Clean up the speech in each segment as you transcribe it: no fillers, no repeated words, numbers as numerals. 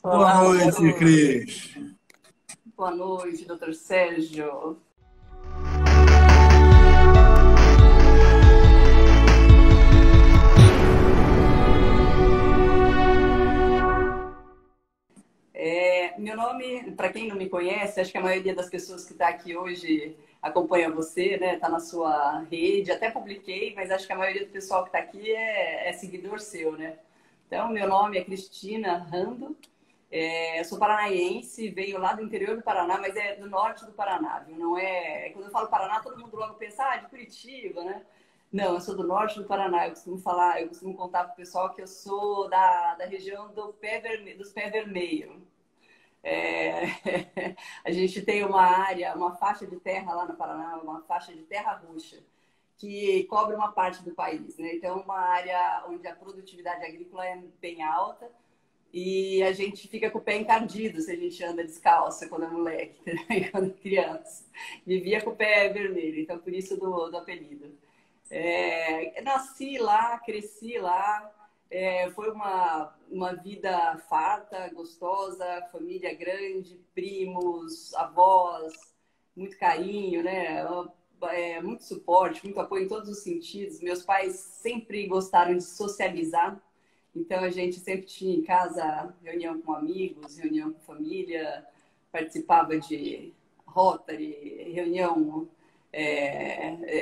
Boa Olá, noite, doutor. Cris. Boa noite, doutor Sérgio. Meu nome, para quem não me conhece, acho que a maioria das pessoas que está aqui hoje acompanha você, né? Está na sua rede, até publiquei, mas acho que a maioria do pessoal que está aqui é seguidor seu, né? Então, meu nome é Cristina Rando, eu sou paranaense, venho lá do interior do Paraná, mas é do norte do Paraná, viu? Não é... Quando eu falo Paraná, todo mundo logo pensa, de Curitiba, né? Não, eu sou do norte do Paraná. Eu costumo contar para o pessoal que eu sou da região dos pé vermelho. É, a gente tem uma área, uma faixa de terra lá no Paraná, uma faixa de terra roxa, que cobre uma parte do país, né? Então, uma área onde a produtividade agrícola é bem alta e a gente fica com o pé encardido se a gente anda descalça quando é moleque, né? Quando é criança. Vivia com o pé vermelho, então por isso do apelido. Nasci lá, cresci lá, foi uma vida farta, gostosa, família grande, primos, avós, muito carinho, né? Muito suporte, muito apoio em todos os sentidos. Meus pais sempre gostaram de socializar, então a gente sempre tinha em casa reunião com amigos, reunião com família, participava de Rotary, reunião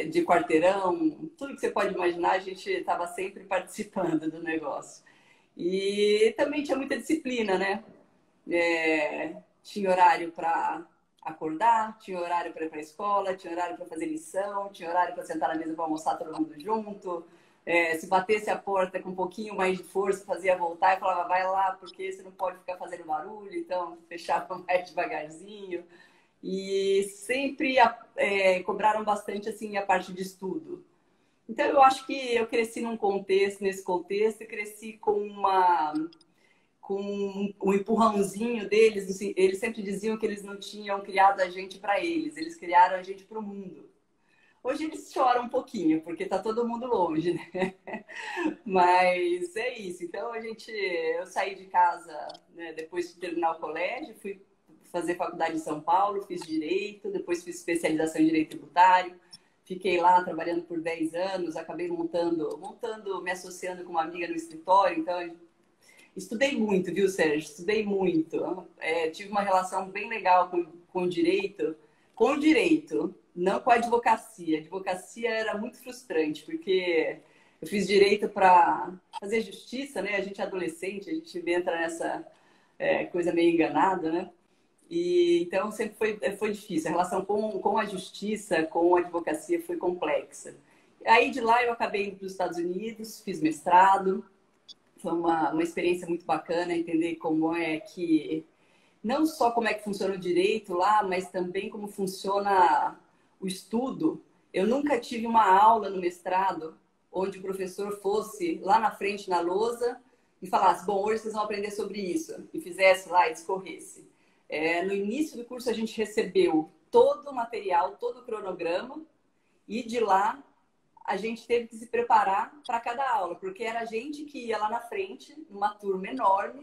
de quarteirão, tudo que você pode imaginar, a gente estava sempre participando do negócio. E também tinha muita disciplina, né? Tinha horário para acordar, tinha horário para ir para a escola, tinha horário para fazer lição, tinha horário para sentar na mesa para almoçar todo mundo junto. Se batesse a porta com um pouquinho mais de força, fazia voltar e falava, vai lá, porque você não pode ficar fazendo barulho, então fechava mais devagarzinho. E sempre cobraram bastante assim a parte de estudo. Então eu acho que eu cresci nesse contexto, e cresci com um empurrãozinho deles. Assim, eles sempre diziam que eles não tinham criado a gente para eles criaram a gente para o mundo. Hoje eles choram um pouquinho, porque está todo mundo longe, né? Mas é isso. Então eu saí de casa, né, depois de terminar o colégio, fui fazer faculdade em São Paulo, fiz direito, depois fiz especialização em direito tributário. Fiquei lá trabalhando por 10 anos, acabei me associando com uma amiga no escritório. Então, estudei muito, viu, Sérgio? Estudei muito. Tive uma relação bem legal com o direito, não com a advocacia. A advocacia era muito frustrante, porque eu fiz direito para fazer justiça, né? A gente é adolescente, a gente entra nessa coisa meio enganada, né? E, então, sempre foi difícil. A relação com a justiça, com a advocacia foi complexa. Aí, de lá, eu acabei indo para os Estados Unidos, fiz mestrado. Foi uma experiência muito bacana entender como é que... Não só como é que funciona o direito lá, mas também como funciona o estudo. Eu nunca tive uma aula no mestrado onde o professor fosse lá na frente, na lousa, e falasse, bom, hoje vocês vão aprender sobre isso. E fizesse lá e discorresse. No início do curso, a gente recebeu todo o material, todo o cronograma, e de lá a gente teve que se preparar para cada aula, porque era a gente que ia lá na frente, numa turma enorme,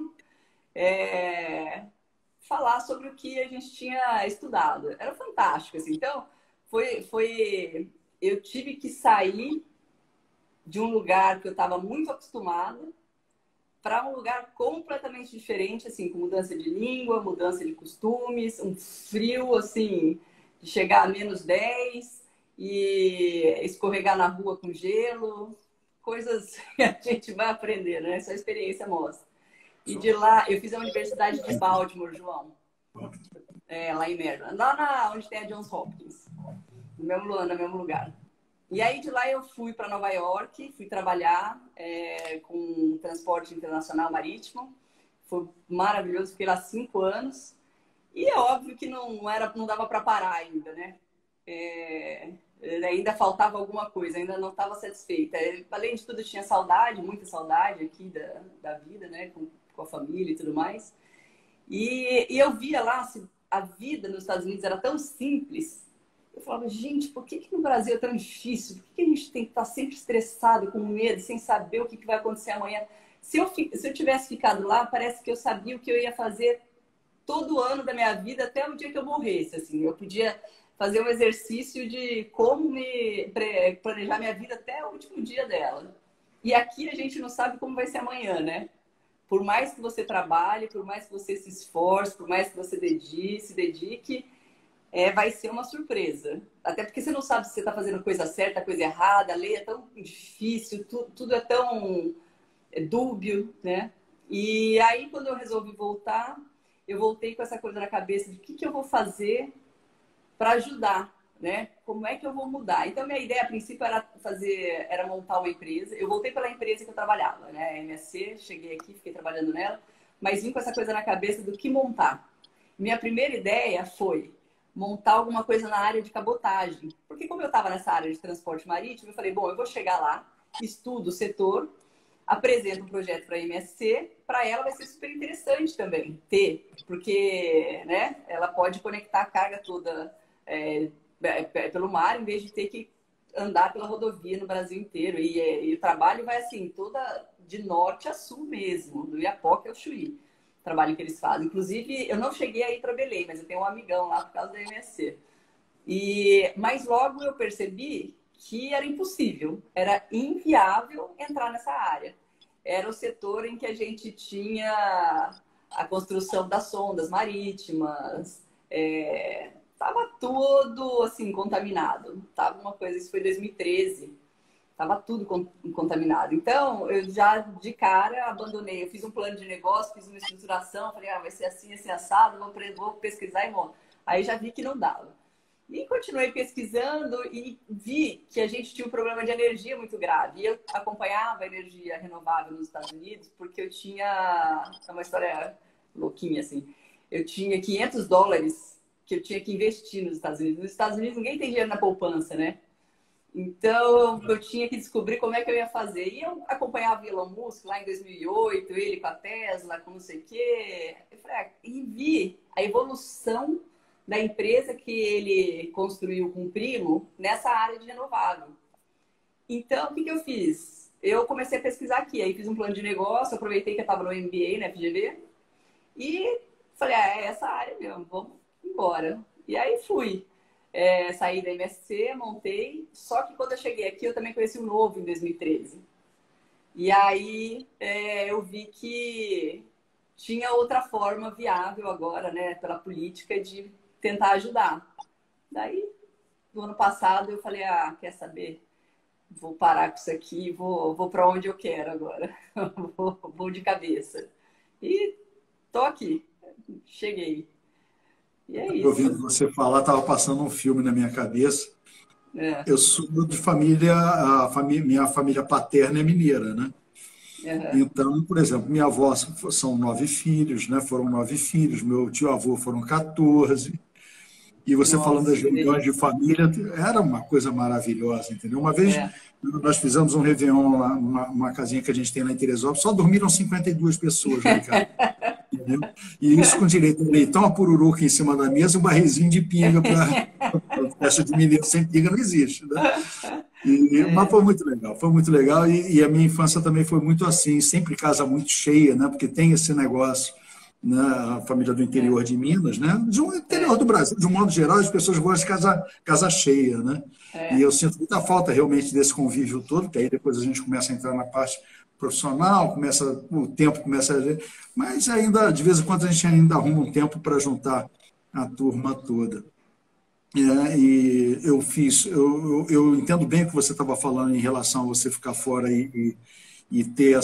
falar sobre o que a gente tinha estudado. Era fantástico, assim. Então, eu tive que sair de um lugar que eu estava muito acostumada para um lugar completamente diferente, assim, com mudança de língua, mudança de costumes, um frio, assim, de chegar a -10 e escorregar na rua com gelo, coisas que a gente vai aprender, né? Essa experiência mostra. E de lá, eu fiz a Universidade de Baltimore, João, lá em Maryland, onde tem a Johns Hopkins, no mesmo lugar. E aí de lá eu fui para Nova York, fui trabalhar com transporte internacional marítimo. Foi maravilhoso, fiquei lá 5 anos. E é óbvio que não dava para parar ainda, né? Ainda faltava alguma coisa, ainda não estava satisfeita. Além de tudo, eu tinha saudade, muita saudade aqui da vida, né? Com a família e tudo mais. E eu via lá, assim, a vida nos Estados Unidos era tão simples. Eu falava, gente, por que no Brasil é tão difícil? Por que a gente tem que estar sempre estressado, com medo, sem saber o que vai acontecer amanhã? Se eu tivesse ficado lá, parece que eu sabia o que eu ia fazer todo ano da minha vida até o dia que eu morresse. Assim, eu podia fazer um exercício de como me planejar minha vida até o último dia dela. E aqui a gente não sabe como vai ser amanhã, né? Por mais que você trabalhe, por mais que você se esforce, por mais que você se dedique, vai ser uma surpresa. Até porque você não sabe se você está fazendo coisa certa, coisa errada, a lei é tão difícil, tudo é tão dúbio, né? E aí, quando eu resolvi voltar, eu voltei com essa coisa na cabeça de o que eu vou fazer para ajudar, né? Como é que eu vou mudar? Então, minha ideia a princípio era montar uma empresa. Eu voltei pela empresa que eu trabalhava, né? A MSC, cheguei aqui, fiquei trabalhando nela, mas vim com essa coisa na cabeça do que montar. Minha primeira ideia foi montar alguma coisa na área de cabotagem. Porque como eu estava nessa área de transporte marítimo, eu falei, bom, eu vou chegar lá, estudo o setor, apresento um projeto para a MSC, para ela vai ser super interessante também ter, porque, né, ela pode conectar a carga toda pelo mar, em vez de ter que andar pela rodovia no Brasil inteiro. E o trabalho vai assim, toda de norte a sul mesmo, do Iapoque ao Chuí, o trabalho que eles fazem. Inclusive, eu não cheguei aí para Belém, mas eu tenho um amigão lá por causa da MSC. Mas logo eu percebi que era impossível, era inviável entrar nessa área. Era o setor em que a gente tinha a construção das sondas marítimas, estava tudo assim contaminado. Tava uma coisa, isso foi 2013, estava tudo contaminado. Então, eu já de cara abandonei. Eu fiz um plano de negócio, fiz uma estruturação, falei, vai ser assim, assim, assado, vou pesquisar e monto. Aí já vi que não dava. E continuei pesquisando e vi que a gente tinha um problema de energia muito grave. E eu acompanhava a energia renovável nos Estados Unidos porque eu tinha... É uma história louquinha, assim. Eu tinha $500 que eu tinha que investir nos Estados Unidos. Nos Estados Unidos ninguém tem dinheiro na poupança, né? Então, eu tinha que descobrir como é que eu ia fazer. E eu acompanhava o Elon Musk lá em 2008, ele com a Tesla, com não sei o quê. E vi a evolução da empresa que ele construiu com o primo nessa área de renovável. Então, o que eu fiz? Eu comecei a pesquisar aqui. Aí fiz um plano de negócio, aproveitei que eu estava no MBA, na FGV, e falei, é essa área mesmo, vamos embora. E aí fui. Saí da MSC, montei, só que quando eu cheguei aqui eu também conheci o Novo em 2013. E aí eu vi que tinha outra forma viável agora, né, pela política, de tentar ajudar. Daí, no ano passado, eu falei, quer saber? Vou parar com isso aqui, vou para onde eu quero agora. vou de cabeça. E tô aqui, cheguei. E é isso. Ouvindo você falar, estava passando um filme na minha cabeça. Eu sou de família, minha família paterna é mineira, né? Então, por exemplo, minha avó são 9 filhos, né? Foram 9 filhos, meu tio-avô foram 14. E você falando das reuniões de família, era uma coisa maravilhosa, entendeu? Uma vez nós fizemos um Réveillon lá, numa casinha que a gente tem lá em Teresópolis, só dormiram 52 pessoas lá em casa. Entendeu? E isso com direito a leitão, a pururuca em cima da mesa e um barrizinho de pinga para festa de mineiro sem pinga não existe, né? Mas foi muito legal. E a minha infância também foi muito assim, sempre casa muito cheia, né? Porque tem esse negócio, né? A família do interior de Minas, né? De um interior do Brasil, de um modo geral, as pessoas gostam de casa cheia, né? E eu sinto muita falta realmente desse convívio todo, que aí depois a gente começa a entrar na parte profissional, o tempo começa a... Mas ainda, de vez em quando, a gente ainda arruma um tempo para juntar a turma toda. E eu entendo bem o que você estava falando em relação a você ficar fora e ter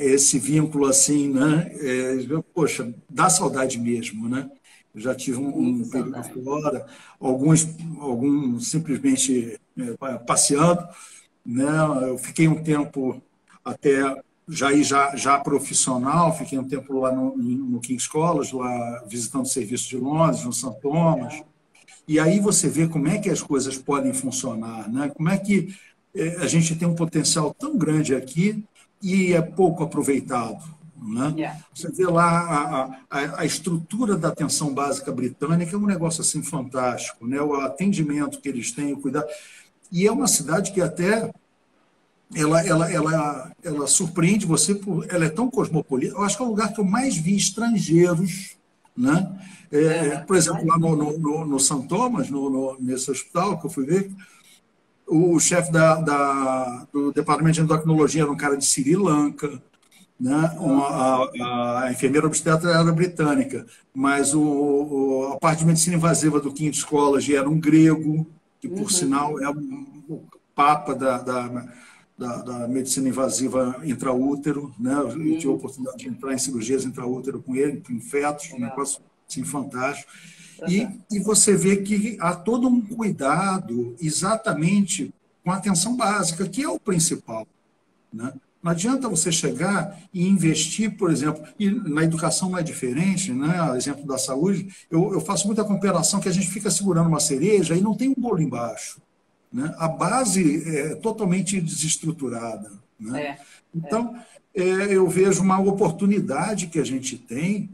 esse vínculo assim, né? Poxa, dá saudade mesmo, né? Eu já tive um período fora, alguns simplesmente passeando, né? Eu fiquei um tempo até já profissional, fiquei um tempo lá no King's College, lá visitando o serviço de Londres, no St. Thomas. E aí você vê como é que as coisas podem funcionar, né? Como é que a gente tem um potencial tão grande aqui e é pouco aproveitado, né? Você vê lá a estrutura da atenção básica britânica é um negócio assim fantástico, né? O atendimento que eles têm, o cuidado. E é uma cidade que até ela surpreende você, ela é tão cosmopolita. Eu acho que é o lugar que eu mais vi estrangeiros, né? Por exemplo, lá no São Thomas, nesse hospital que eu fui ver, o chefe do departamento de endocrinologia era um cara de Sri Lanka, né? A enfermeira obstetra era britânica, mas a parte de medicina invasiva do King's College era um grego, que, por sinal, é o papa da medicina invasiva intraútero, né? Eu tive a oportunidade de entrar em cirurgias intraútero com ele, em fetos, um negócio assim, fantástico. E você vê que há todo um cuidado exatamente com a atenção básica, que é o principal, né? Não adianta você chegar e investir, por exemplo, e na educação não é diferente, né? Exemplo da saúde, eu faço muita comparação que a gente fica segurando uma cereja e não tem um bolo embaixo, né? A base é totalmente desestruturada, né? Então, eu vejo uma oportunidade que a gente tem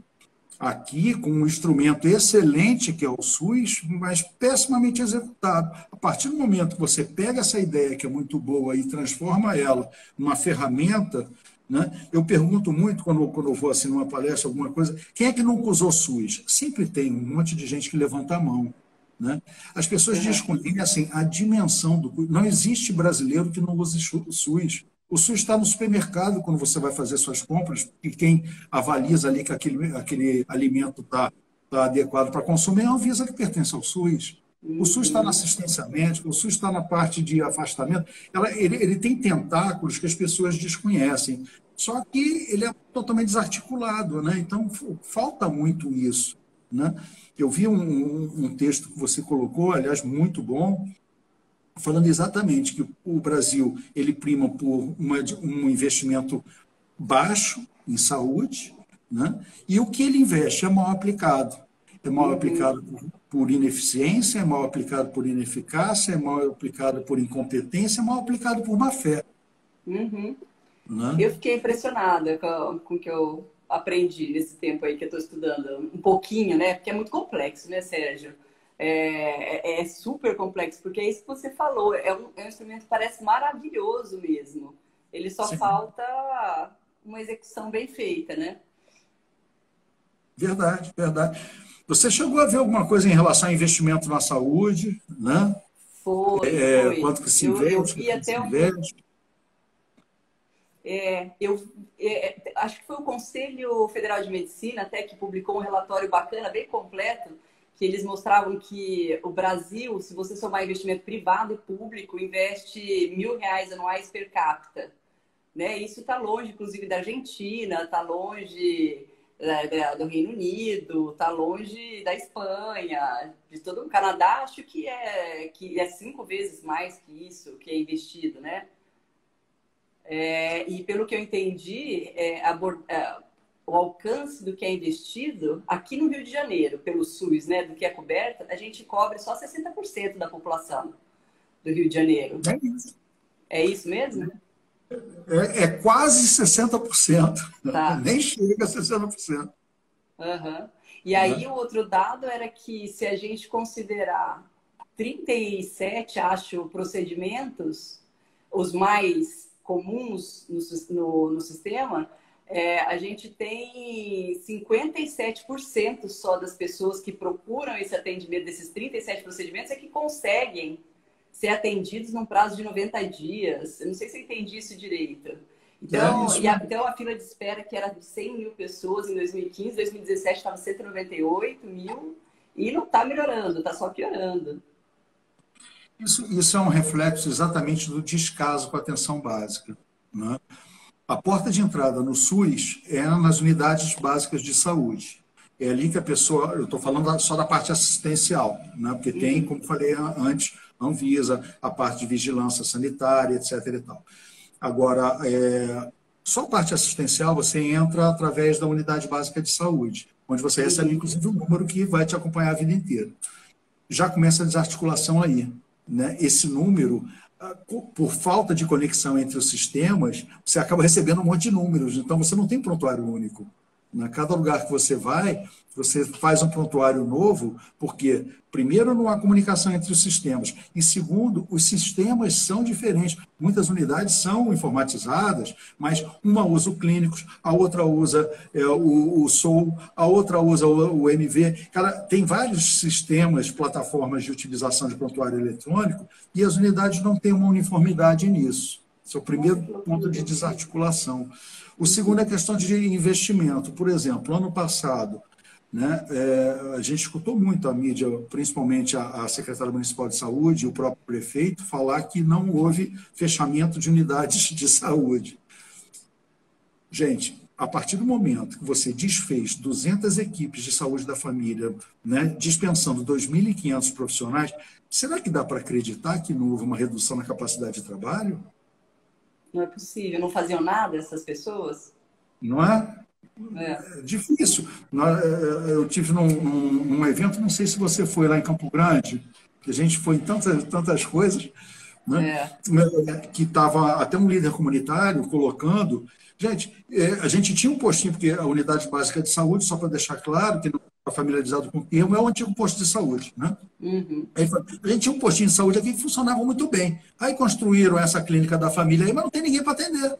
aqui com um instrumento excelente que é o SUS, mas pessimamente executado. A partir do momento que você pega essa ideia que é muito boa e transforma ela numa ferramenta, né? Eu pergunto muito quando eu vou assim numa palestra, alguma coisa, quem é que nunca usou SUS? Sempre tem um monte de gente que levanta a mão, né? As pessoas desconhecem a dimensão do... Não existe brasileiro que não use SUS. O SUS está no supermercado quando você vai fazer suas compras, e quem avaliza ali que aquele alimento está adequado para consumir é a Anvisa, que pertence ao SUS. O SUS está na assistência médica, o SUS está na parte de afastamento. Ele tem tentáculos que as pessoas desconhecem, só que ele é totalmente desarticulado, né? Então, falta muito isso, né? Eu vi um texto que você colocou, aliás, muito bom, falando exatamente que o Brasil ele prima por um investimento baixo em saúde, né? E o que ele investe é mal aplicado. É mal aplicado por ineficiência, é mal aplicado por ineficácia, é mal aplicado por incompetência, é mal aplicado por má fé. Né? Eu fiquei impressionada com o que eu aprendi nesse tempo aí que eu estou estudando. Um pouquinho, né? Porque é muito complexo, né, Sérgio? É super complexo, porque é isso que você falou, é um instrumento que parece maravilhoso mesmo. Ele só falta uma execução bem feita, né? Verdade, verdade. Você chegou a ver alguma coisa em relação a investimento na saúde, né? Foi. Quanto que se investe? Eu vi até acho que foi o Conselho Federal de Medicina até que publicou um relatório bacana, bem completo, que eles mostravam que o Brasil, se você somar investimento privado e público, investe R$1.000 anuais per capita. Né? Isso está longe, inclusive, da Argentina, está longe do Reino Unido, está longe da Espanha, de todo o Canadá, acho que é 5 vezes mais que isso que é investido, né? E pelo que eu entendi, o alcance do que é investido aqui no Rio de Janeiro, pelo SUS, né, do que é coberto, a gente cobre só 60% da população do Rio de Janeiro. É isso. É isso mesmo? É quase 60%. Tá. Nem chega a 60%. E aí o outro dado era que se a gente considerar 37, acho, procedimentos, os mais comuns no sistema, a gente tem 57% só das pessoas que procuram esse atendimento, desses 37 procedimentos, que conseguem ser atendidos num prazo de 90 dias. Eu não sei se eu entendi isso direito. Então, então a fila de espera, que era de 100 mil pessoas em 2015, 2017 estava 198 mil, e não está melhorando, está só piorando. Isso é um reflexo exatamente do descaso com a atenção básica, né? A porta de entrada no SUS é nas unidades básicas de saúde. É ali que a pessoa... Eu estou falando só da parte assistencial, né? Porque tem, como falei antes, a Anvisa, a parte de vigilância sanitária, etc. e tal. Agora, só a parte assistencial você entra através da unidade básica de saúde, onde você recebe, inclusive, um número que vai te acompanhar a vida inteira. Já começa a desarticulação aí, né? Esse número... por falta de conexão entre os sistemas, você acaba recebendo um monte de números, então você não tem prontuário único, Né? Cada lugar que você vai, você faz um prontuário novo, porque, primeiro, não há comunicação entre os sistemas, e, segundo, os sistemas são diferentes. Muitas unidades são informatizadas, mas uma usa o Clínicos, a outra usa o SOU, a outra usa o MV. Cara, tem vários sistemas, plataformas de utilização de prontuário eletrônico, e as unidades não têm uma uniformidade nisso. Esse é o primeiro ponto de desarticulação. O segundo é a questão de investimento. Por exemplo, ano passado, né, a gente escutou muito a mídia, principalmente a secretária municipal de saúde e o próprio prefeito, falar que não houve fechamento de unidades de saúde. Gente, a partir do momento que você desfez 200 equipes de saúde da família, né, dispensando 2.500 profissionais, será que dá para acreditar que não houve uma redução na capacidade de trabalho? Não é possível. Não faziam nada essas pessoas? Não é? É difícil. Eu tive num evento, não sei se você foi lá em Campo Grande, que a gente foi em tantas coisas, né? Que estava até um líder comunitário colocando. Gente, a gente tinha um postinho, porque a unidade básica de saúde, só para deixar claro, que não está familiarizado com o termo, é o antigo posto de saúde. Né? Uhum. Aí, a gente tinha um postinho de saúde aqui que funcionava muito bem. Aí construíram essa clínica da família aí, mas não tem ninguém para atender.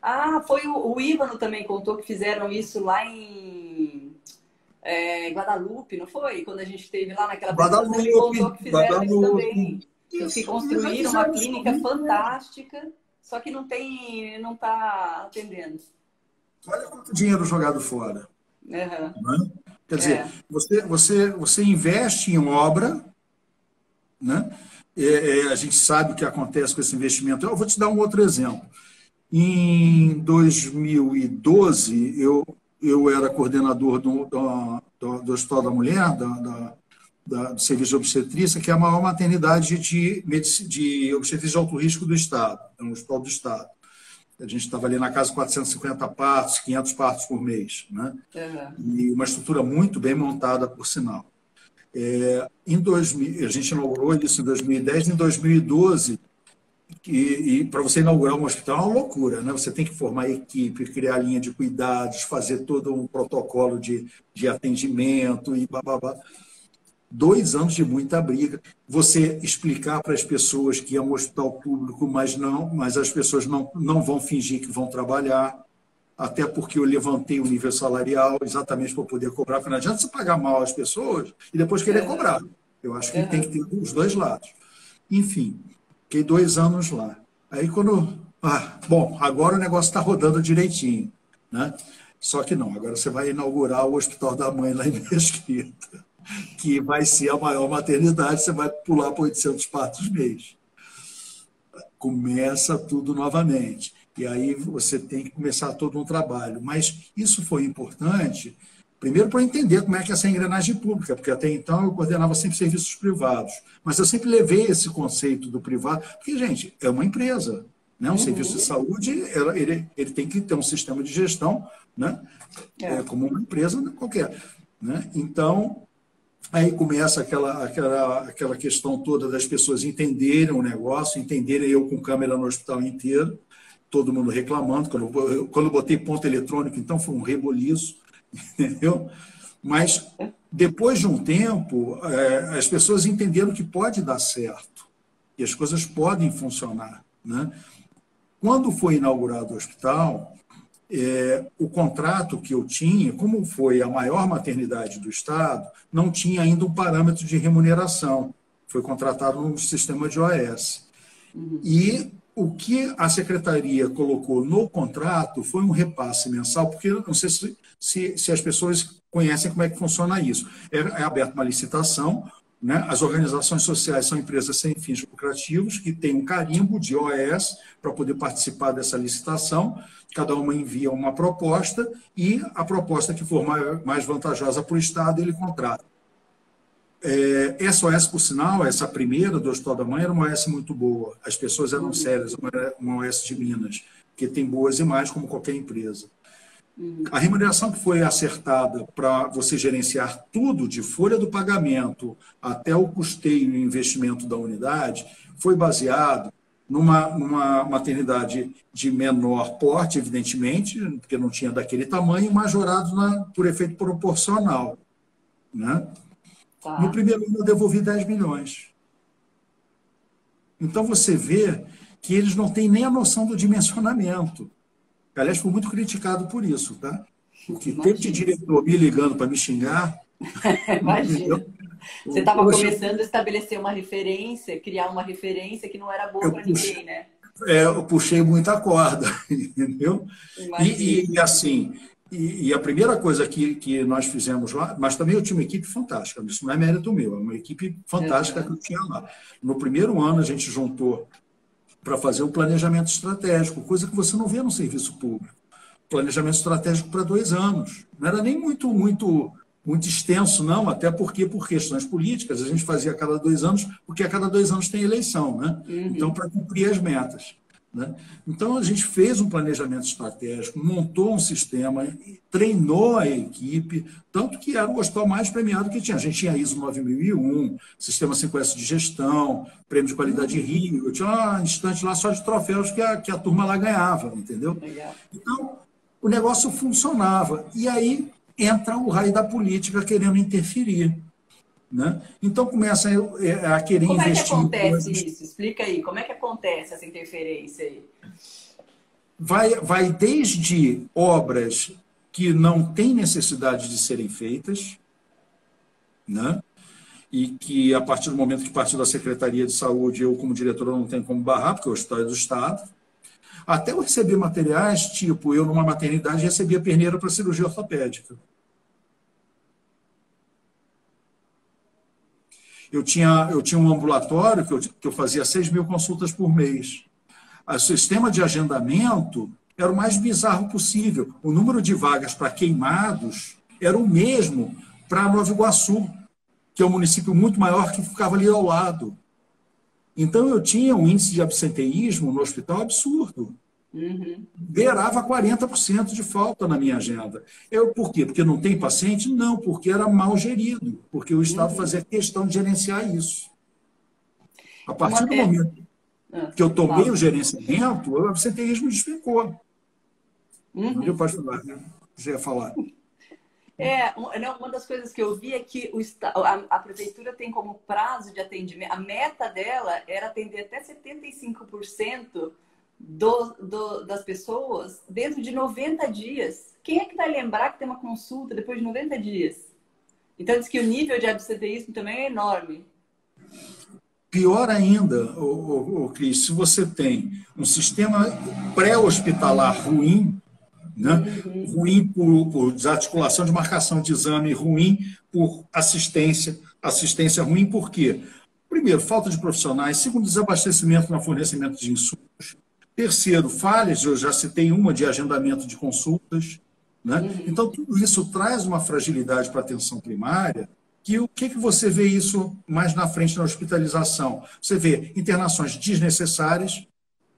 Ah, foi o Ívano também contou que fizeram isso lá em Guadalupe, não foi? Quando a gente esteve lá naquela Guadalupe, ele contou que fizeram isso também. Isso, que construíram uma clínica fantástica, só que não está atendendo. Olha quanto dinheiro jogado fora. Uhum. Né? Quer dizer, você investe em obra, né? A gente sabe o que acontece com esse investimento. Eu vou te dar um outro exemplo. Em 2012, eu era coordenador do Hospital da Mulher, do Serviço de Obstetrícia, que é a maior maternidade de obstetrícia de alto risco do Estado, é um hospital do Estado. A gente estava ali na casa de 450 partos, 500 partos por mês. Né? Uhum. E uma estrutura muito bem montada, por sinal. A gente inaugurou isso em 2010, em 2012... E para você inaugurar um hospital é uma loucura, né? Você tem que formar equipe, criar linha de cuidados, fazer todo um protocolo de atendimento e bababá. 2 anos de muita briga. Você explicar para as pessoas que é um hospital público, mas as pessoas não vão fingir que vão trabalhar, até porque eu levantei o nível salarial exatamente para poder cobrar, porque não adianta você pagar mal as pessoas e depois querer cobrar. Eu acho que tem que ter os dois lados. Enfim. Fiquei 2 anos lá. Aí quando... bom, agora o negócio está rodando direitinho. Né? Só que não, agora você vai inaugurar o Hospital da Mãe lá em Mesquita, que vai ser a maior maternidade, você vai pular para 800 partos mês. Começa tudo novamente. E aí você tem que começar todo um trabalho. Mas isso foi importante... Primeiro, para entender como é que é essa engrenagem pública, porque até então eu coordenava sempre serviços privados. Mas eu sempre levei esse conceito do privado, porque, gente, é uma empresa. Né? Um serviço de saúde, ele tem que ter um sistema de gestão, né? Como uma empresa qualquer. Né? Então, aí começa aquela questão toda das pessoas entenderem o negócio, entenderem eu com câmera no hospital inteiro, todo mundo reclamando. Quando eu botei ponto eletrônico, então foi um reboliço. Entendeu? Mas, depois de um tempo, as pessoas entenderam que pode dar certo, e as coisas podem funcionar. Né? Quando foi inaugurado o hospital, o contrato que eu tinha, como foi a maior maternidade do Estado, não tinha ainda um parâmetro de remuneração. Foi contratado no sistema de OS. E o que a secretaria colocou no contrato foi um repasse mensal, porque eu não sei se as pessoas conhecem como é que funciona isso. É aberta uma licitação, né? As organizações sociais são empresas sem fins lucrativos, que têm um carimbo de OS para poder participar dessa licitação. Cada uma envia uma proposta e a proposta que for mais vantajosa para o Estado, ele contrata. Essa OS, por sinal, essa primeira do Hospital da Mãe era uma OS muito boa. As pessoas eram sérias, uma OS de Minas, que tem boas e mais, como qualquer empresa. A remuneração que foi acertada para você gerenciar tudo, de folha do pagamento até o custeio e o investimento da unidade, foi baseado numa maternidade de menor porte, evidentemente, porque não tinha daquele tamanho, majorado por efeito proporcional. Né? Tá. No primeiro ano eu devolvi 10 milhões. Então você vê que eles não têm nem a noção do dimensionamento. Aliás, fui muito criticado por isso, tá? Porque teve de diretor me ligando para me xingar. Imagina. Você estava começando a estabelecer uma referência, criar uma referência que não era boa para ninguém, né? Eu puxei muita corda, entendeu? E assim, a primeira coisa que nós fizemos lá, mas também eu tinha uma equipe fantástica, isso não é mérito meu, é uma equipe fantástica que eu tinha lá. No primeiro ano a gente juntou para fazer um planejamento estratégico, coisa que você não vê no serviço público. Planejamento estratégico para 2 anos. Não era nem muito extenso, não, até porque, por questões políticas, a gente fazia a cada 2 anos, porque a cada 2 anos tem eleição, né? Então, para cumprir as metas. Né? Então, a gente fez um planejamento estratégico, montou um sistema, treinou a equipe, tanto que era o hospital mais premiado que tinha. A gente tinha ISO 9001, Sistema 5S de Gestão, Prêmio de Qualidade Rio, eu tinha um instante lá só de troféus que a turma lá ganhava, entendeu? Legal. Então, o negócio funcionava. E aí entra o raio da política querendo interferir. Né? Então começa a querer investir. Como é que acontece isso? Explica aí, como é que acontece essa interferência aí? Vai desde obras que não têm necessidade de serem feitas, né? E que a partir do momento que partiu da Secretaria de Saúde, eu como diretor não tenho como barrar, porque o hospital é do Estado, até eu receber materiais, tipo, eu numa maternidade recebia perneira para cirurgia ortopédica. Eu tinha um ambulatório que eu fazia 6 mil consultas por mês. O sistema de agendamento era o mais bizarro possível. O número de vagas para queimados era o mesmo para Nova Iguaçu, que é um município muito maior que ficava ali ao lado. Então, eu tinha um índice de absenteísmo no hospital absurdo. Beirava 40% de falta na minha agenda. Por quê? Porque não tem paciente? Não, porque era mal gerido, porque o Estado fazia questão de gerenciar isso. A partir do momento que eu tomei o gerenciamento, o absenteísmo despencou. Eu posso falar, né? Você ia falar. Uma das coisas que eu vi é que a prefeitura tem como prazo de atendimento, a meta dela era atender até 75% das pessoas dentro de 90 dias. Quem é que vai lembrar que tem uma consulta depois de 90 dias? Então, diz que o nível de absenteísmo também é enorme. Pior ainda, Cris, se você tem um sistema pré-hospitalar ruim, né? Ruim por desarticulação de marcação de exame, ruim por assistência ruim por quê? Primeiro, falta de profissionais. Segundo, desabastecimento no fornecimento de insumos. Terceiro, falhas, eu já citei uma de agendamento de consultas. Né? Então, tudo isso traz uma fragilidade para a atenção primária, que o que você vê isso mais na frente na hospitalização? Você vê internações desnecessárias,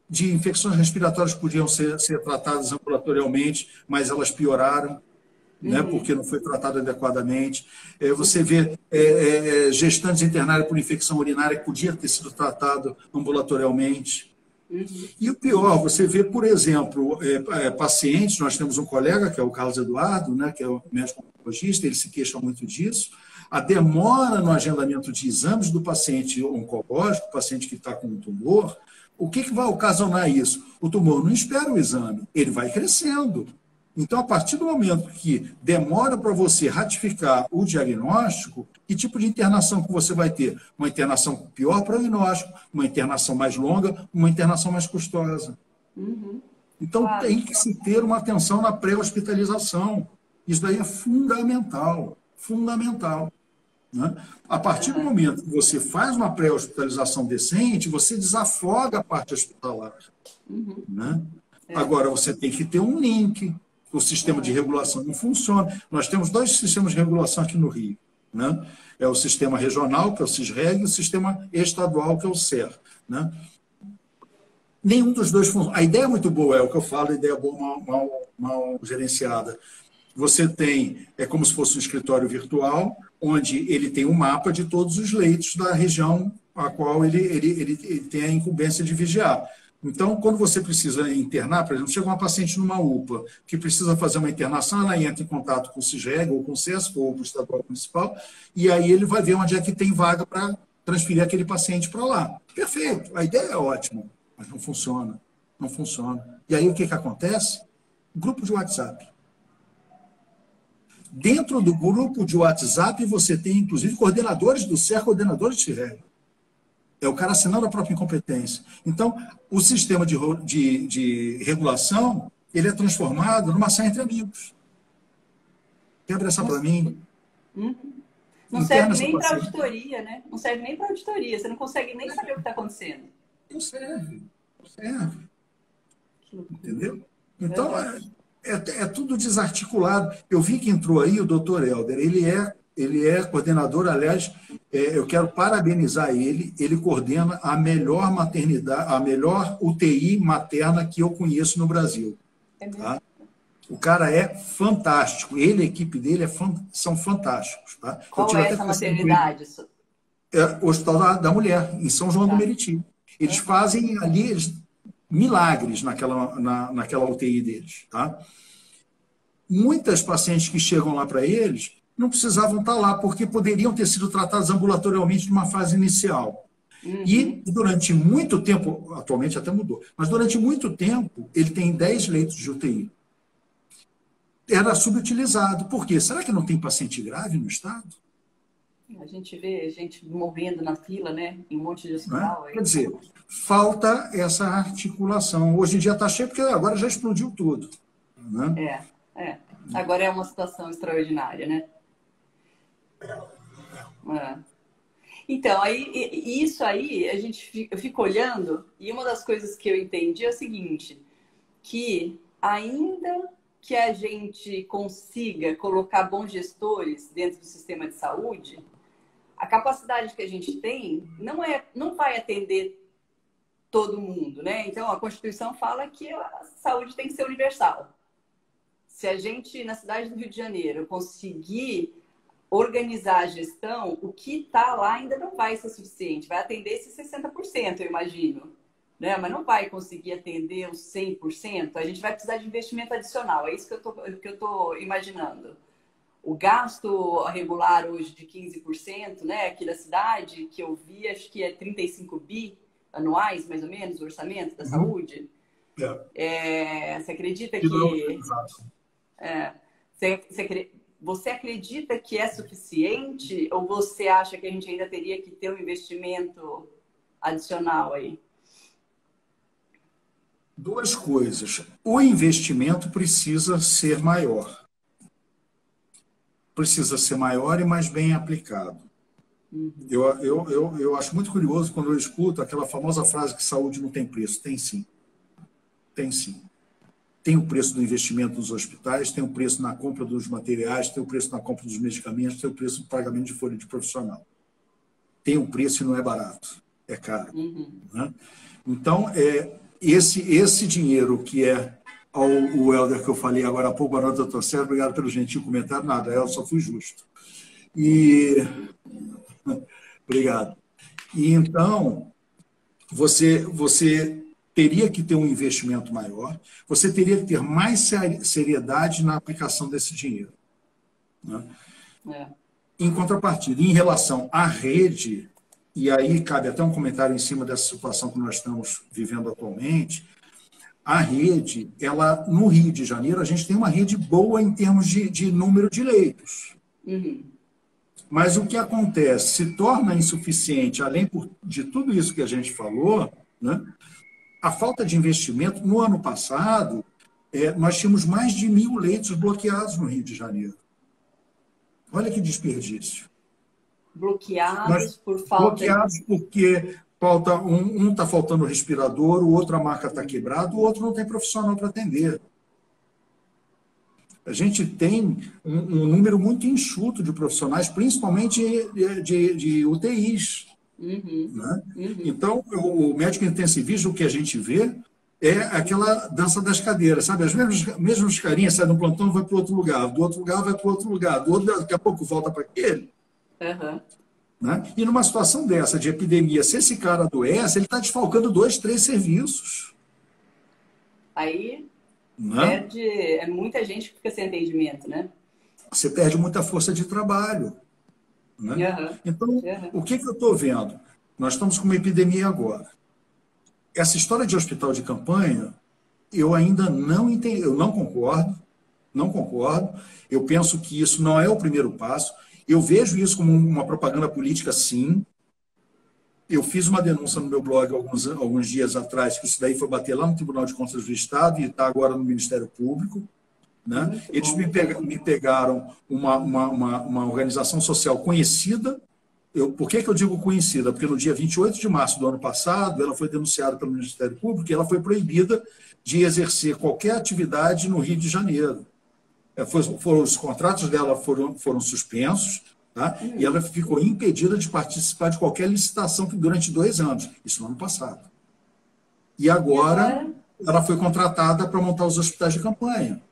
de infecções respiratórias que podiam ser tratadas ambulatorialmente, mas elas pioraram, né, porque não foi tratado adequadamente. Você vê gestantes internadas por infecção urinária que podia ter sido tratado ambulatorialmente. E o pior, você vê, por exemplo, pacientes, nós temos um colega, que é o Carlos Eduardo, né, que é o médico oncologista, ele se queixa muito disso, a demora no agendamento de exames do paciente oncológico, paciente que está com um tumor, o que vai ocasionar isso? O tumor não espera o exame, ele vai crescendo. Então, a partir do momento que demora para você ratificar o diagnóstico, que tipo de internação que você vai ter? Uma internação com pior prognóstico, uma internação mais longa, uma internação mais custosa. Então, tem que se ter uma atenção na pré-hospitalização. Isso daí é fundamental, fundamental. Né? A partir do momento que você faz uma pré-hospitalização decente, você desafoga a parte hospitalar. Né? Agora, você tem que ter um link. O sistema de regulação não funciona. Nós temos 2 sistemas de regulação aqui no Rio. Né? É o sistema regional, que é o CISREG, e o sistema estadual, que é o SER. Né? Nenhum dos dois funciona. A ideia é muito boa, é o que eu falo, a ideia é boa, mal gerenciada. Você tem, é como se fosse um escritório virtual, onde ele tem um mapa de todos os leitos da região a qual ele tem a incumbência de vigiar. Então, quando você precisa internar, por exemplo, chega uma paciente numa UPA que precisa fazer uma internação, ela entra em contato com o CIGEG, ou com o CESP, ou com o estadual municipal, e aí ele vai ver onde é que tem vaga para transferir aquele paciente para lá. Perfeito, a ideia é ótima, mas não funciona. Não funciona. E aí o que acontece? Grupo de WhatsApp. Dentro do grupo de WhatsApp, você tem, inclusive, coordenadores do CER, coordenadores de CIREG. É o cara assinando a própria incompetência. Então, o sistema de regulação, ele é transformado numa saia entre amigos. Quebra essa para mim. Não serve nem para auditoria, né? Não serve nem para auditoria. Você não consegue nem saber o que está acontecendo. Não serve. Não serve. Entendeu? Então, é tudo desarticulado. Eu vi que entrou aí o doutor Helder. Ele é coordenador, aliás, eu quero parabenizar ele. Ele coordena a melhor maternidade, a melhor UTI materna que eu conheço no Brasil. Tá? O cara é fantástico. Ele e a equipe dele são fantásticos. Tá? Qual é essa maternidade? O Hospital da Mulher, em São João do Meriti. Eles fazem ali milagres naquela UTI deles. Tá? Muitas pacientes que chegam lá para eles não precisavam estar lá, porque poderiam ter sido tratadas ambulatorialmente numa fase inicial. E durante muito tempo, atualmente até mudou, mas durante muito tempo, ele tem 10 leitos de UTI. Era subutilizado. Por quê? Será que não tem paciente grave no estado? A gente vê gente morrendo na fila, né? Em um monte de hospital. Quer dizer, falta essa articulação. Hoje em dia está cheio, porque agora já explodiu tudo. Né? Agora é uma situação extraordinária, né? Então, isso aí, eu fico olhando, e uma das coisas que eu entendi é o seguinte, que ainda que a gente consiga colocar bons gestores dentro do sistema de saúde, a capacidade que a gente tem não vai atender todo mundo, né? Então, a Constituição fala que a saúde tem que ser universal. Se a gente, na cidade do Rio de Janeiro, conseguir organizar a gestão, o que está lá ainda não vai ser suficiente. Vai atender esses 60%, eu imagino. Né? Mas não vai conseguir atender os 100%. A gente vai precisar de investimento adicional. É isso que eu estou imaginando. O gasto regular hoje de 15%, né, aqui da cidade, que eu vi, acho que é 35 bi anuais, mais ou menos, o orçamento da saúde. Você acredita que... Você acredita que é suficiente ou você acha que a gente ainda teria que ter um investimento adicional aí? Duas coisas. O investimento precisa ser maior. Precisa ser maior e mais bem aplicado. Eu acho muito curioso quando eu escuto aquela famosa frase que saúde não tem preço. Tem sim. Tem sim. Tem o preço do investimento nos hospitais, tem o preço na compra dos materiais, tem o preço na compra dos medicamentos, tem o preço do pagamento de folha de profissional. Tem um preço e não é barato, é caro. Né? Então, esse dinheiro que é o Helder que eu falei agora há pouco, boa noite, doutor Sérgio, obrigado pelo gentil comentário, nada, eu só fui justo. Obrigado. E então, você teria que ter um investimento maior, você teria que ter mais seriedade na aplicação desse dinheiro. Né? Em contrapartida, em relação à rede, e aí cabe até um comentário em cima dessa situação que nós estamos vivendo atualmente, a rede, no Rio de Janeiro, a gente tem uma rede boa em termos de número de leitos. Mas o que acontece? Se torna insuficiente, além de tudo isso que a gente falou, né? A falta de investimento, no ano passado, nós tínhamos mais de 1.000 leitos bloqueados no Rio de Janeiro. Olha que desperdício. Bloqueados por falta... Bloqueados porque um está faltando respirador, o outro a marca está quebrada, o outro não tem profissional para atender. A gente tem um número muito enxuto de profissionais, principalmente de UTIs. Né? Então, o médico intensivista, o que a gente vê é aquela dança das cadeiras, sabe? As mesmas carinhas saem do plantão e vai para outro lugar, do outro lugar vai para outro lugar, do outro, daqui a pouco volta para aquele. Né? E numa situação dessa, de epidemia, se esse cara adoece, ele está desfalcando 2, 3 serviços. Aí né? é muita gente que fica sem atendimento, né? Você perde muita força de trabalho. Né? Uhum. Então, o que eu estou vendo? Nós estamos com uma epidemia agora. Essa história de hospital de campanha, eu ainda não entendi, eu não concordo, não concordo. Eu penso que isso não é o primeiro passo. Eu vejo isso como uma propaganda política, sim. Eu fiz uma denúncia no meu blog alguns dias atrás, que isso daí foi bater lá no Tribunal de Contas do Estado e está agora no Ministério Público. Né? Eles me pegaram uma organização social conhecida. Por que eu digo conhecida? Porque no dia 28 de março do ano passado, ela foi denunciada pelo Ministério Público e ela foi proibida de exercer qualquer atividade no Rio de Janeiro. Os contratos dela foram suspensos, tá? E ela ficou impedida de participar de qualquer licitação durante 2 anos. Isso no ano passado. E agora ela foi contratada para montar os hospitais de campanha.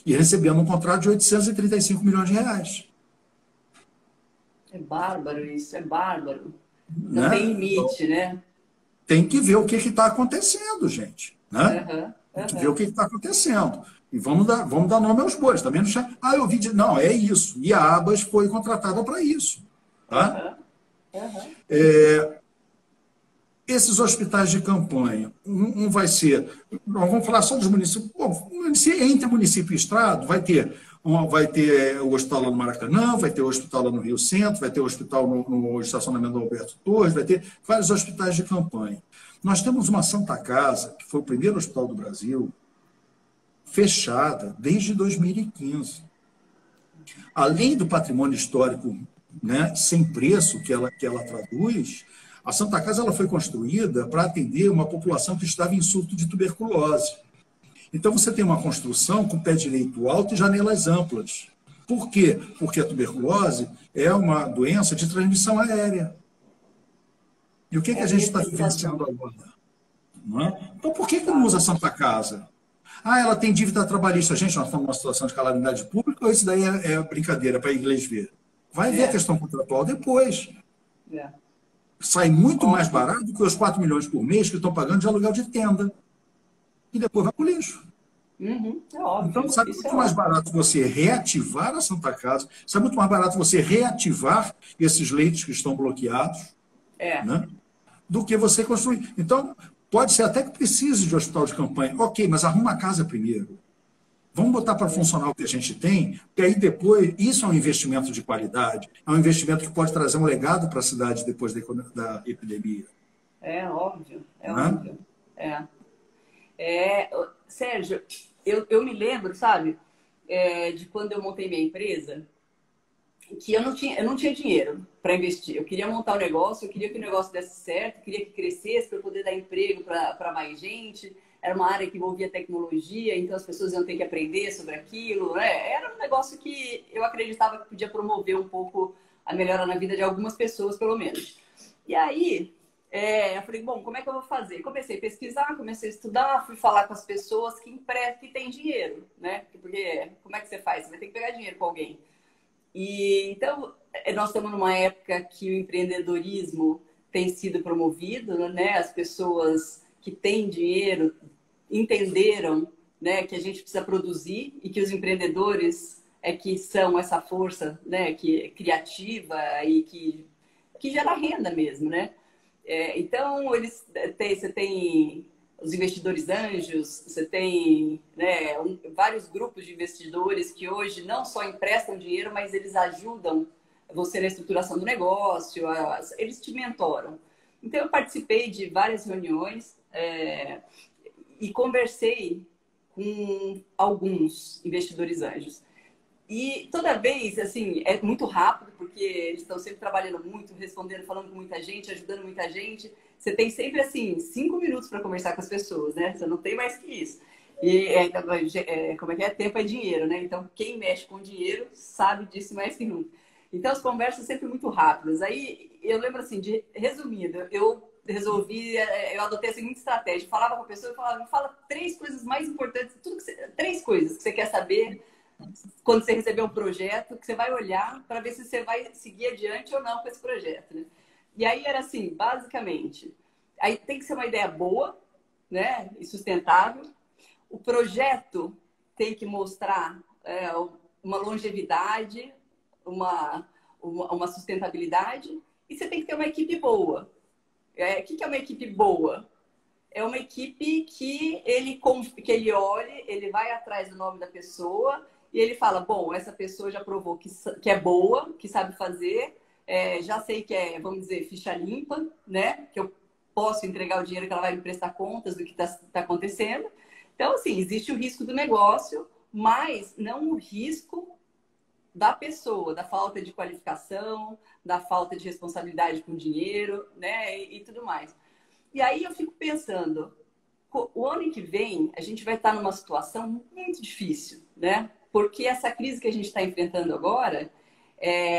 E recebendo um contrato de 835 milhões de reais. É bárbaro isso, é bárbaro. Não tem limite, né? Tem que ver o que está acontecendo, gente. Né? Tem que ver o que está acontecendo. E vamos dar nome aos bois. Também não eu ouvi dizer, não, é isso. E a Abas foi contratada para isso. Tá? Esses hospitais de campanha, um vai ser... Nós vamos falar só dos municípios. Bom, entre município e estado, vai ter o hospital lá no Maracanã, vai ter o hospital lá no Rio Centro, vai ter o hospital no estacionamento do Alberto Torres, vai ter vários hospitais de campanha. Nós temos uma Santa Casa, que foi o primeiro hospital do Brasil, fechada desde 2015. Além do patrimônio histórico, né, sem preço que ela traduz, a Santa Casa ela foi construída para atender uma população que estava em surto de tuberculose. Então, você tem uma construção com pé direito alto e janelas amplas. Por quê? Porque a tuberculose é uma doença de transmissão aérea. E o que a gente está vivenciando agora? Não é? Então, por que não usa a Santa Casa? Ela tem dívida trabalhista. Gente, nós estamos numa situação de calamidade pública ou isso daí é brincadeira para a inglês ver? Vai ver a questão contratual depois. Sai muito mais barato do que os 4 milhões por mês que estão pagando de aluguel de tenda. E depois vai para o lixo. É óbvio. Então, sabe muito mais barato você reativar a Santa Casa, sabe muito mais barato você reativar esses leitos que estão bloqueados, né, do que você construir. Então, pode ser até que precise de hospital de campanha. Ok, mas arruma a casa primeiro. Vamos botar para funcionar o que a gente tem, porque aí depois, isso é um investimento de qualidade, é um investimento que pode trazer um legado para a cidade depois da epidemia. É óbvio, óbvio. Sérgio, eu me lembro, sabe, de quando eu montei minha empresa, que eu não tinha dinheiro para investir. Eu queria montar um negócio, eu queria que o negócio desse certo, queria que crescesse para poder dar emprego para mais gente. Era uma área que envolvia tecnologia, então as pessoas iam ter que aprender sobre aquilo. Né? Era um negócio que eu acreditava que podia promover um pouco a melhora na vida de algumas pessoas, pelo menos. E aí, eu falei, bom, como é que eu vou fazer? Comecei a pesquisar, comecei a estudar, fui falar com as pessoas que têm dinheiro, né? Porque como é que você faz? Você vai ter que pegar dinheiro com alguém. E então, nós estamos numa época que o empreendedorismo tem sido promovido, né? As pessoas que têm dinheiro entenderam, né, que a gente precisa produzir e que os empreendedores que são essa força, né, que é criativa e que gera renda mesmo, né? Então, você tem os investidores anjos, você tem, né, vários grupos de investidores que hoje não só emprestam dinheiro, mas eles ajudam você na estruturação do negócio, eles te mentoram. Então, eu participei de várias reuniões e conversei com alguns investidores anjos. E toda vez, assim, é muito rápido, porque eles estão sempre trabalhando muito, respondendo, falando com muita gente, ajudando muita gente. Você tem sempre, assim, 5 minutos para conversar com as pessoas, né? Você não tem mais que isso. E como é que é? Tempo é dinheiro, né? Então, quem mexe com dinheiro sabe disso mais que nunca. Então, as conversas sempre muito rápidas. Aí, eu lembro, assim, resumindo, eu adotei a seguinte estratégia. Falava com a pessoa e falava, me fala 3 coisas mais importantes, 3 coisas que você quer saber quando você receber um projeto, que você vai olhar para ver se você vai seguir adiante ou não com esse projeto, né? E aí era assim, basicamente, aí tem que ser uma ideia boa, né, e sustentável. O projeto tem que mostrar uma longevidade, uma sustentabilidade, e você tem que ter uma equipe boa. O que é uma equipe boa? É uma equipe que ele olhe, ele vai atrás do nome da pessoa e ele fala, bom, essa pessoa já provou que é boa, que sabe fazer, já sei que é, vamos dizer, ficha limpa, né? Que eu posso entregar o dinheiro, que ela vai me prestar contas do que está acontecendo. Então, assim, existe o risco do negócio, mas não o risco da pessoa, da falta de qualificação, da falta de responsabilidade com o dinheiro, né? E tudo mais. E aí eu fico pensando, o ano que vem a gente vai estar numa situação muito difícil, né? Porque essa crise que a gente está enfrentando agora,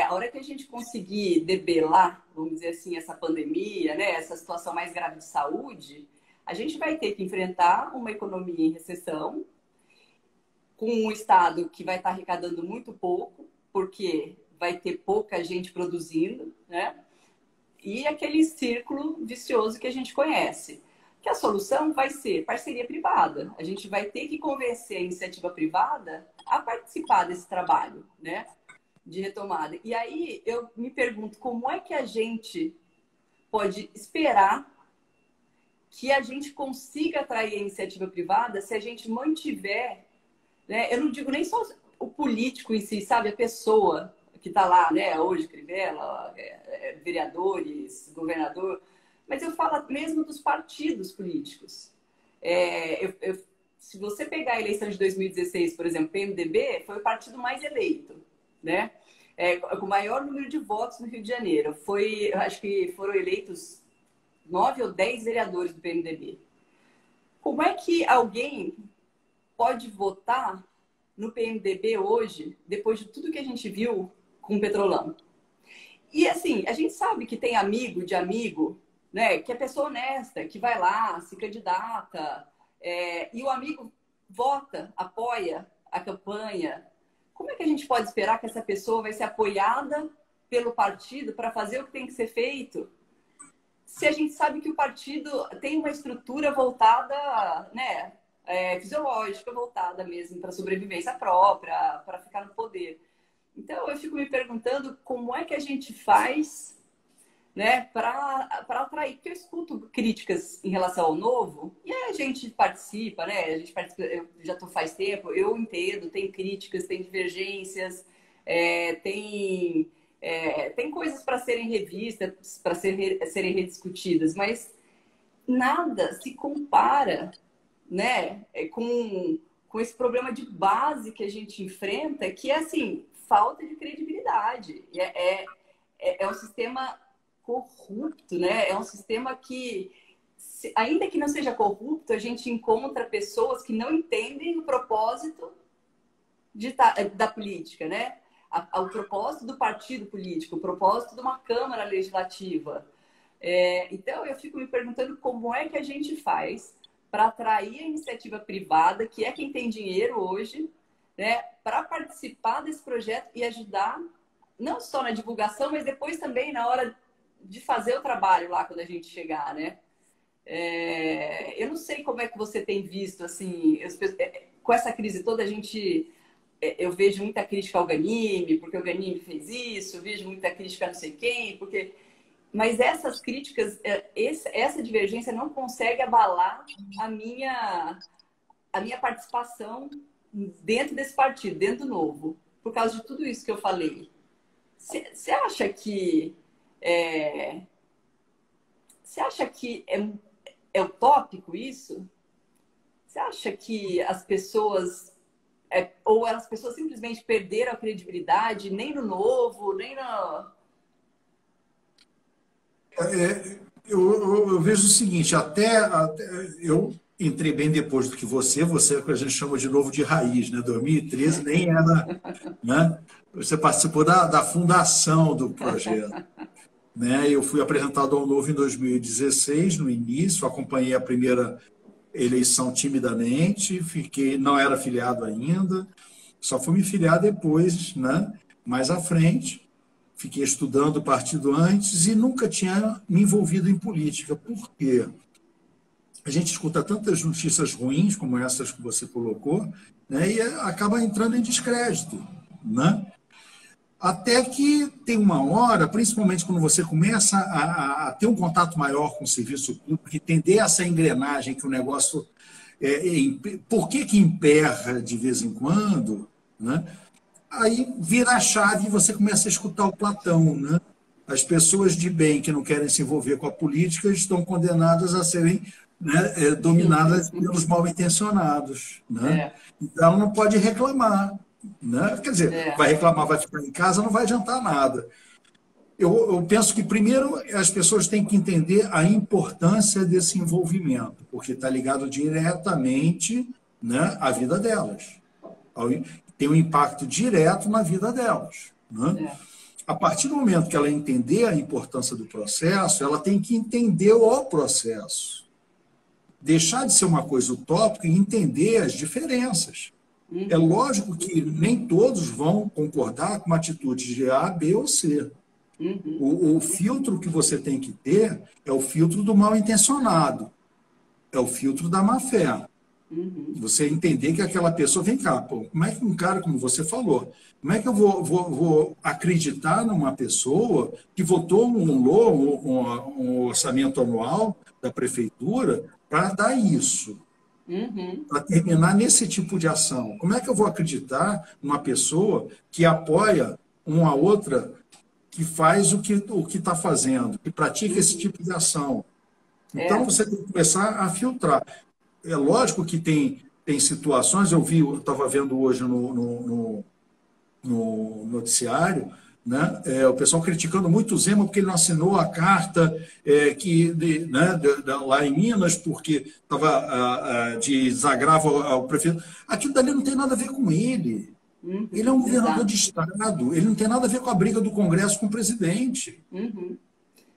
a hora que a gente conseguir debelar, vamos dizer assim, essa pandemia, né? Essa situação mais grave de saúde, a gente vai ter que enfrentar uma economia em recessão, com um Estado que vai estar arrecadando muito pouco, porque vai ter pouca gente produzindo, né? E aquele círculo vicioso que a gente conhece. Que a solução vai ser parceria privada. A gente vai ter que convencer a iniciativa privada a participar desse trabalho, né, de retomada. E aí eu me pergunto como é que a gente pode esperar que a gente consiga atrair a iniciativa privada se a gente mantiver, né, eu não digo nem só o político em si, sabe, a pessoa que está lá, né, hoje, Crivella, vereadores, governador, mas eu falo mesmo dos partidos políticos. Se você pegar a eleição de 2016, por exemplo, o PMDB foi o partido mais eleito, né? Com o maior número de votos no Rio de Janeiro. Acho que foram eleitos 9 ou 10 vereadores do PMDB. Como é que alguém pode votar no PMDB hoje, depois de tudo que a gente viu com o Petrolão? E assim, a gente sabe que tem amigo de amigo, né? Que é pessoa honesta, que vai lá, se candidata, e o amigo vota, apoia a campanha. Como é que a gente pode esperar que essa pessoa vai ser apoiada pelo partido para fazer o que tem que ser feito, se a gente sabe que o partido tem uma estrutura voltada, né, fisiológica, voltada mesmo para a sobrevivência própria, para ficar no poder? Então, eu fico me perguntando como é que a gente faz, né, para atrair, porque eu escuto críticas em relação ao novo, e aí a gente participa, né, eu já estou faz tempo, eu entendo, tem críticas, tem divergências, tem coisas para serem revistas, para serem rediscutidas, mas nada se compara, né, com esse problema de base que a gente enfrenta, que é, assim, falta de credibilidade. É um sistema corrupto, né? É um sistema que, ainda que não seja corrupto, a gente encontra pessoas que não entendem o propósito da política, né? O propósito do partido político, o propósito de uma Câmara Legislativa. Então, eu fico me perguntando como é que a gente faz para atrair a iniciativa privada, que é quem tem dinheiro hoje, né, para participar desse projeto e ajudar, não só na divulgação, mas depois também na hora de fazer o trabalho lá quando a gente chegar, né? Eu não sei como é que você tem visto, assim, com essa crise toda, eu vejo muita crítica ao Ganime, porque o Ganime fez isso, eu vejo muita crítica a não sei quem, porque... Mas essas críticas, essa divergência não consegue abalar a minha participação dentro desse partido, dentro do Novo, por causa de tudo isso que eu falei. Você acha que é utópico isso? Você acha que as pessoas ou as pessoas simplesmente perderam a credibilidade, nem no Novo, nem no... Eu vejo o seguinte, até eu entrei bem depois do que você é o que a gente chama de novo de raiz, né? 2013 nem era, né? Você participou da fundação do projeto, né? Eu fui apresentado ao Novo em 2016, no início, acompanhei a primeira eleição timidamente, não era afiliado ainda, Só fui me filiar depois, né? Mais à frente. Fiquei estudando o partido antes e nunca tinha me envolvido em política. Por quê? A gente escuta tantas notícias ruins como essas que você colocou, né? E acaba entrando em descrédito, né? Até que tem uma hora, principalmente quando você começa a ter um contato maior com o serviço público, entender essa engrenagem que o negócio... por que emperra de vez em quando, né? Aí vira a chave e você começa a escutar o Platão, né? As pessoas de bem que não querem se envolver com a política estão condenadas a serem, né, dominadas pelos mal-intencionados, né? Então não pode reclamar, né? Quer dizer, vai reclamar, vai ficar em casa, não vai adiantar nada. Eu penso que, primeiro, as pessoas têm que entender a importância desse envolvimento, porque está ligado diretamente, né, à vida delas. Tem um impacto direto na vida delas, né? A partir do momento que ela entender a importância do processo, ela tem que entender o processo. Deixar de ser uma coisa utópica e entender as diferenças. É lógico que nem todos vão concordar com uma atitude de A, B ou C. O filtro que você tem que ter é o filtro do mal-intencionado. É o filtro da má-fé. Você entender que aquela pessoa... Vem cá, pô, como é que um cara, como você falou, como é que eu vou acreditar numa pessoa que votou um orçamento anual da prefeitura para dar isso? Para terminar nesse tipo de ação. Como é que eu vou acreditar numa pessoa que apoia uma outra que faz o que está fazendo, que pratica esse tipo de ação? Então, você tem que começar a filtrar. É lógico que tem situações, eu estava vendo hoje no noticiário, né, o pessoal criticando muito o Zema porque ele não assinou a carta lá em Minas, porque estava de desagravo ao prefeito. Aquilo dali não tem nada a ver com ele. Ele é um governador de Estado, ele não tem nada a ver com a briga do Congresso com o presidente.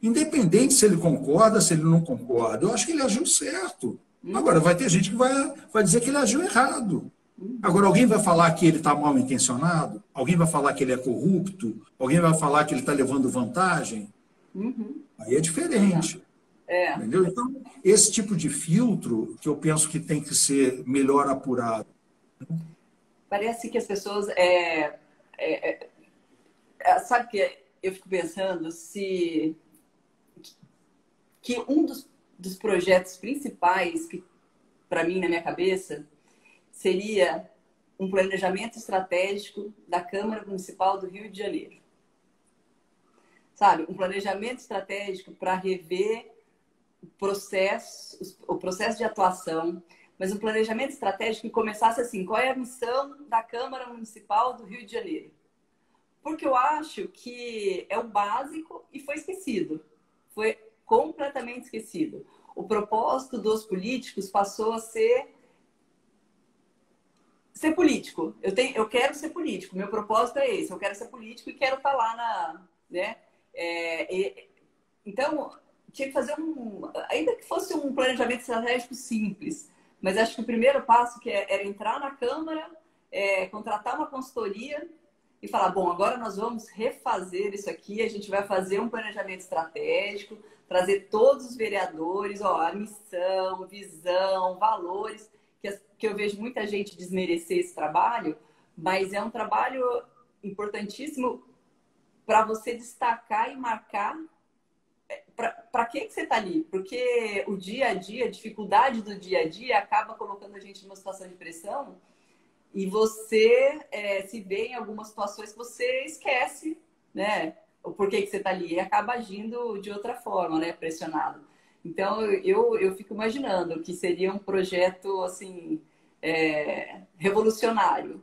Independente se ele concorda, se ele não concorda, eu acho que ele agiu certo. Agora, vai ter gente que vai dizer que ele agiu errado. Agora, alguém vai falar que ele está mal intencionado? Alguém vai falar que ele é corrupto? Alguém vai falar que ele está levando vantagem? Aí é diferente. Entendeu? Então, esse tipo de filtro que eu penso que tem que ser melhor apurado. Parece que as pessoas... sabe que eu fico pensando que um dos projetos principais que, para mim, na minha cabeça, seria um planejamento estratégico da Câmara Municipal do Rio de Janeiro. Sabe? Um planejamento estratégico para rever o processo de atuação, mas um planejamento estratégico que começasse assim: qual é a missão da Câmara Municipal do Rio de Janeiro? Porque eu acho que é o básico e foi esquecido. Foi completamente esquecido. O propósito dos políticos passou a ser político. Eu quero ser político. Meu propósito é esse. Eu quero ser político e quero estar lá né? Então, tinha que fazer ainda que fosse um planejamento estratégico simples, mas acho que o primeiro passo era entrar na Câmara, contratar uma consultoria e falar: bom, agora nós vamos refazer isso aqui, a gente vai fazer um planejamento estratégico, trazer todos os vereadores, a missão, visão, valores, que eu vejo muita gente desmerecer esse trabalho, mas é um trabalho importantíssimo para você destacar e marcar para que você está ali. Porque o dia a dia, a dificuldade do dia a dia acaba colocando a gente numa situação de pressão e você se vê em algumas situações que você esquece, né, o porquê que você está ali e acaba agindo de outra forma, né, pressionado. Então, eu fico imaginando que seria um projeto, assim, revolucionário.